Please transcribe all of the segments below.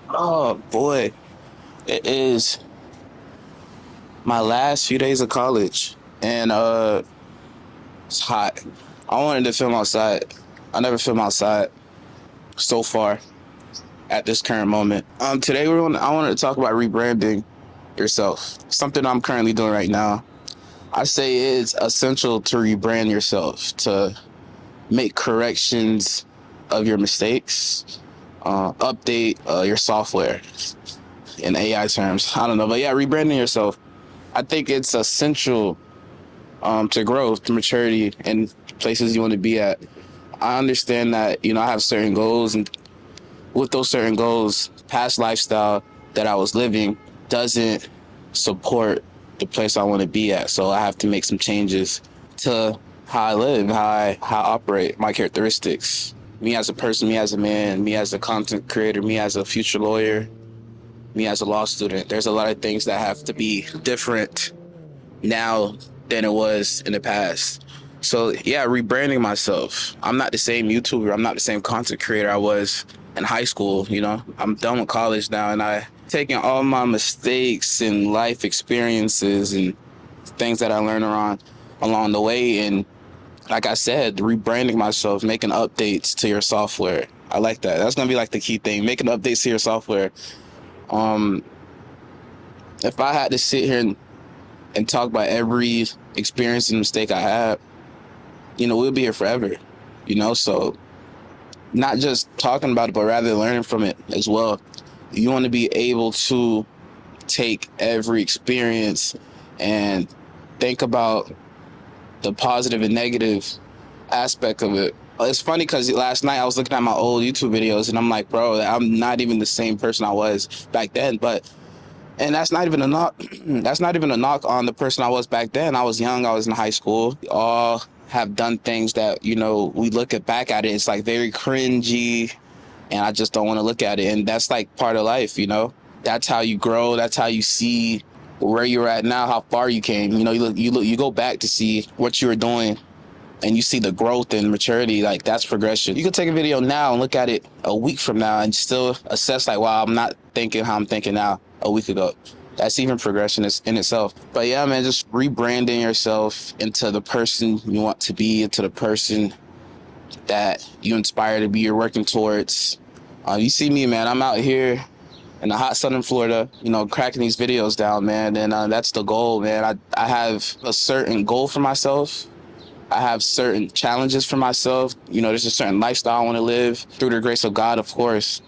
Oh boy, it is my last few days of college, and it's hot. I wanted to film outside. I never film outside so far at this current moment. Today I wanted to talk about rebranding yourself. Something I'm currently doing right now. I say it's essential to rebrand yourself, to make corrections of your mistakes, update your software in AI terms. I don't know, but yeah, rebranding yourself. I think it's essential to growth, to maturity, and places you want to be at. I understand that, I have certain goals, and with those certain goals, past lifestyle that I was living doesn't support the place I want to be at. So I have to make some changes to how I live, how I operate, my characteristics. Me as a person, me as a man, me as a content creator, me as a future lawyer, me as a law student. There's a lot of things that have to be different now than it was in the past. So yeah, rebranding myself. I'm not the same YouTuber. I'm not the same content creator I was in high school. I'm done with college now, and I taking all my mistakes and life experiences and things that I learned along the way, and like I said, rebranding myself, making updates to your software. I like that. That's gonna be like the key thing, making updates to your software. If I had to sit here and talk about every experience and mistake I had, we'll be here forever. So not just talking about it, but rather learning from it as well. You want to be able to take every experience and think about the positive and negative aspect of it. It's funny because last night I was looking at my old YouTube videos and I'm like, bro, I'm not even the same person I was back then. And that's not even a knock. That's not even a knock on the person I was back then. I was young. I was in high school. We all have done things that, we look back at it. It's like very cringy, and I just don't want to look at it. And that's like part of life, That's how you grow. That's how you see where you're at now, how far you came. You go back to see what you were doing, and you see the growth and maturity. Like, that's progression. You can take a video now and look at it a week from now and still assess like, wow, I'm not thinking how I'm thinking now a week ago. That's even progression in itself. But yeah, man, just rebranding yourself into the person you want to be, into the person that you inspire to be, you're working towards. You see me, man, I'm out here in the hot sun in Florida, cracking these videos down, man. And that's the goal, man. I have a certain goal for myself. I have certain challenges for myself. There's a certain lifestyle I want to live through the grace of God, of course.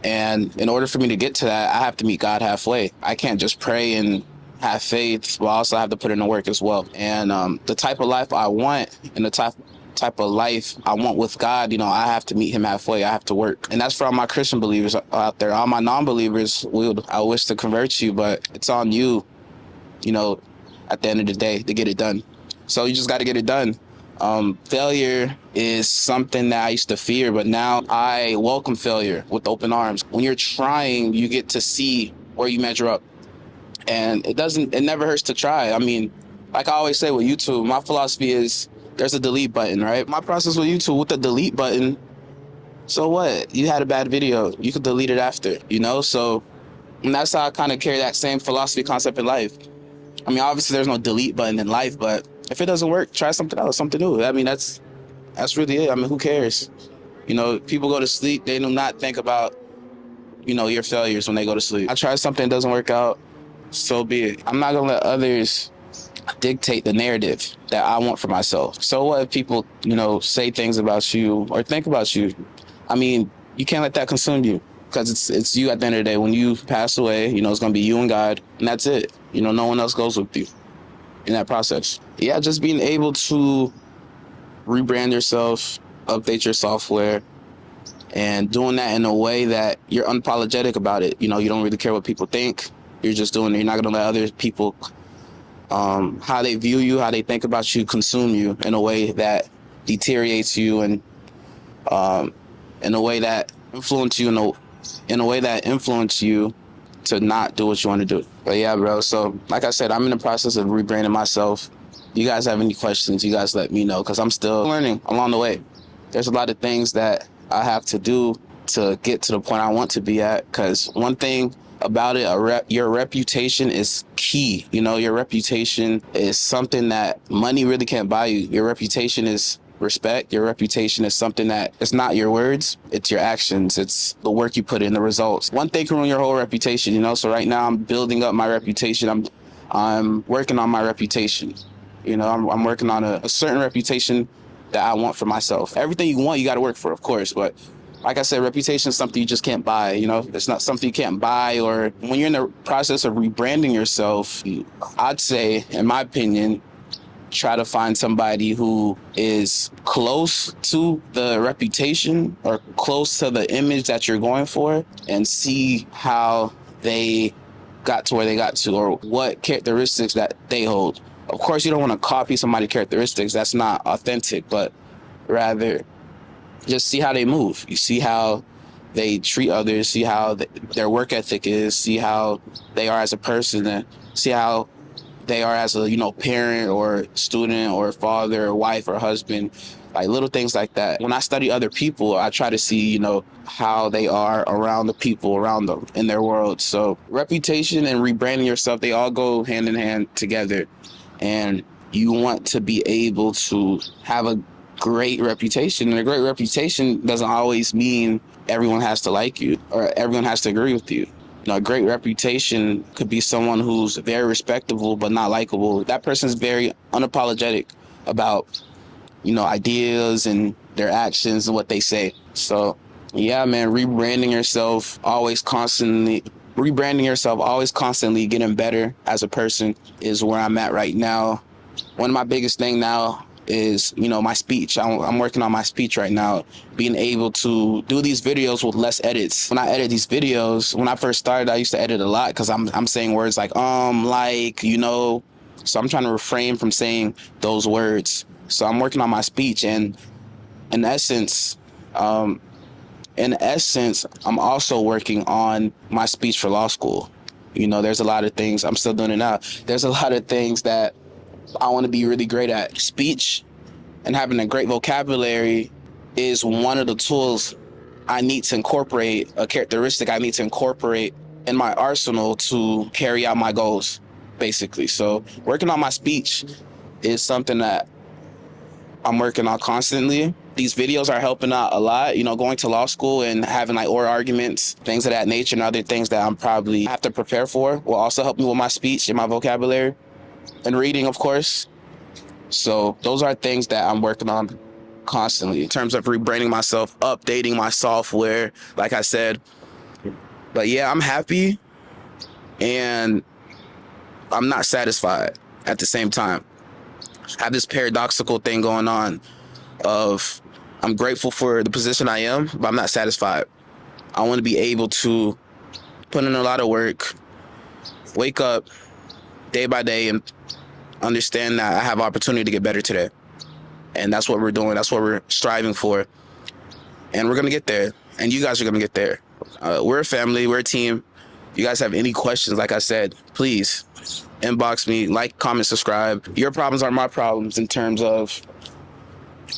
And in order for me to get to that, I have to meet God halfway. I can't just pray and have faith, but I also have to put in the work as well. And the type of life I want and the type of life I want with God, I have to meet him halfway. I have to work. And that's for all my Christian believers out there. All my non-believers, I wish to convert you, but it's on you, at the end of the day, to get it done. So you just got to get it done. Failure is something that I used to fear, but now I welcome failure with open arms. When you're trying, you get to see where you measure up. And it never hurts to try. I mean, like I always say with YouTube, my philosophy is there's a delete button, right? My process with YouTube, with the delete button, so what? You had a bad video. You could delete it after, So, and that's how I kind of carry that same philosophy concept in life. I mean, obviously there's no delete button in life, but if it doesn't work, try something else, something new. I mean, that's really it. I mean, who cares? People go to sleep, they do not think about, your failures when they go to sleep. I try something, doesn't work out, so be it. I'm not gonna let others dictate the narrative that I want for myself. So what if people, say things about you or think about you? I mean, you can't let that consume you, because it's you at the end of the day. When you pass away, it's gonna be you and God, and that's it. No one else goes with you in that process. Yeah, just being able to rebrand yourself, update your software, and doing that in a way that you're unapologetic about it. You don't really care what people think. You're just doing it. You're not going to let other people, how they view you, how they think about you, consume you in a way that deteriorates you, and in a way that influence you, in a way that influence you to not do what you want to do. But yeah, bro. So like I said, I'm in the process of rebranding myself. You guys have any questions, you guys let me know, because I'm still learning along the way. there's a lot of things that I have to do to get to the point I want to be at. Because one thing about it, your reputation is key. You know, your reputation is something that money really can't buy you. Your reputation is respect. Your reputation is something that it's not your words, it's your actions, it's the work you put in, the results. One thing can ruin your whole reputation, you know. So right now I'm building up my reputation. I'm working on my reputation. You know, I'm working on a certain reputation that I want for myself. Everything you want, you got to work for, of course. But like I said, reputation is something you just can't buy. You know, it's not something you can't buy. Or when you're in the process of rebranding yourself, I'd say, in my opinion, try to find somebody who is close to the reputation or close to the image that you're going for, and see how they got to where they got to, or what characteristics that they hold. Of course, you don't want to copy somebody's characteristics. That's not authentic, but rather just see how they move. You see how they treat others, see how their work ethic is, see how they are as a person, and see how they are as a, you know, parent or student or father or wife or husband, like little things like that. When I study other people, I try to see, you know, how they are around the people around them in their world. So reputation and rebranding yourself, they all go hand in hand together. And you want to be able to have a great reputation. And a great reputation doesn't always mean everyone has to like you or everyone has to agree with you. You know, a great reputation could be someone who's very respectable but not likable. That person's very unapologetic about, you know, ideas and their actions and what they say. So yeah, man, rebranding yourself, always constantly getting better as a person is where I'm at right now. One of my biggest thing now is, you know, my speech. I'm working on my speech right now, being able to do these videos with less edits. When I edit these videos, when I first started, I used to edit a lot because I'm saying words like, like, you know, so I'm trying to refrain from saying those words. So I'm working on my speech, and in essence, I'm also working on my speech for law school. You know, there's a lot of things, I'm still doing it now. There's a lot of things that I want to be really great at. Speech and having a great vocabulary is one of the tools I need to incorporate, a characteristic I need to incorporate in my arsenal to carry out my goals, basically. So working on my speech is something that I'm working on constantly. These videos are helping out a lot, you know, going to law school and having like oral arguments, things of that nature, and other things that I'm probably have to prepare for will also help me with my speech and my vocabulary. And reading, of course. So those are things that I'm working on constantly in terms of rebranding myself, updating my software, like I said. But yeah, I'm happy and I'm not satisfied at the same time. I have this paradoxical thing going on of I'm grateful for the position I am, but I'm not satisfied. I want to be able to put in a lot of work, wake up day by day and understand that I have opportunity to get better today. And that's what we're doing. That's what we're striving for. And we're going to get there. And you guys are going to get there. We're a family. We're a team. If you guys have any questions, like I said, please inbox me, like, comment, subscribe. Your problems are my problems in terms of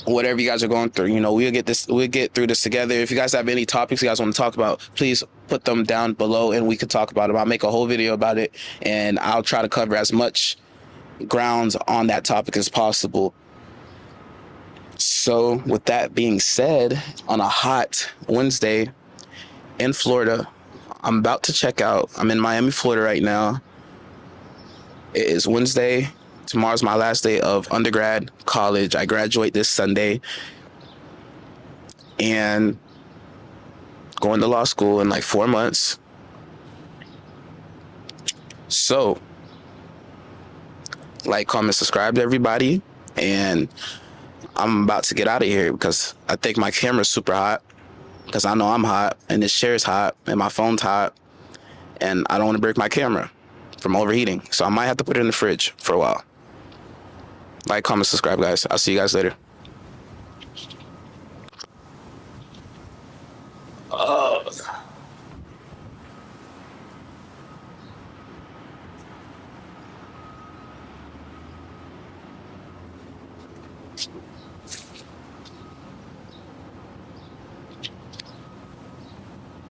whatever you guys are going through. You know, we'll get through this together. If you guys have any topics you guys want to talk about, please put them down below and we can talk about them. I'll make a whole video about it and I'll try to cover as much grounds on that topic as possible. So with that being said, on a hot Wednesday in Florida, I'm about to check out. I'm in Miami, Florida right now. It is Wednesday. Tomorrow's my last day of undergrad college. I graduate this Sunday and going to law school in like 4 months. So like, comment, subscribe to everybody. And I'm about to get out of here because I think my camera's super hot, because I know I'm hot and this chair's hot and my phone's hot and I don't want to break my camera from overheating. So I might have to put it in the fridge for a while. Like, comment, subscribe, guys. I'll see you guys later.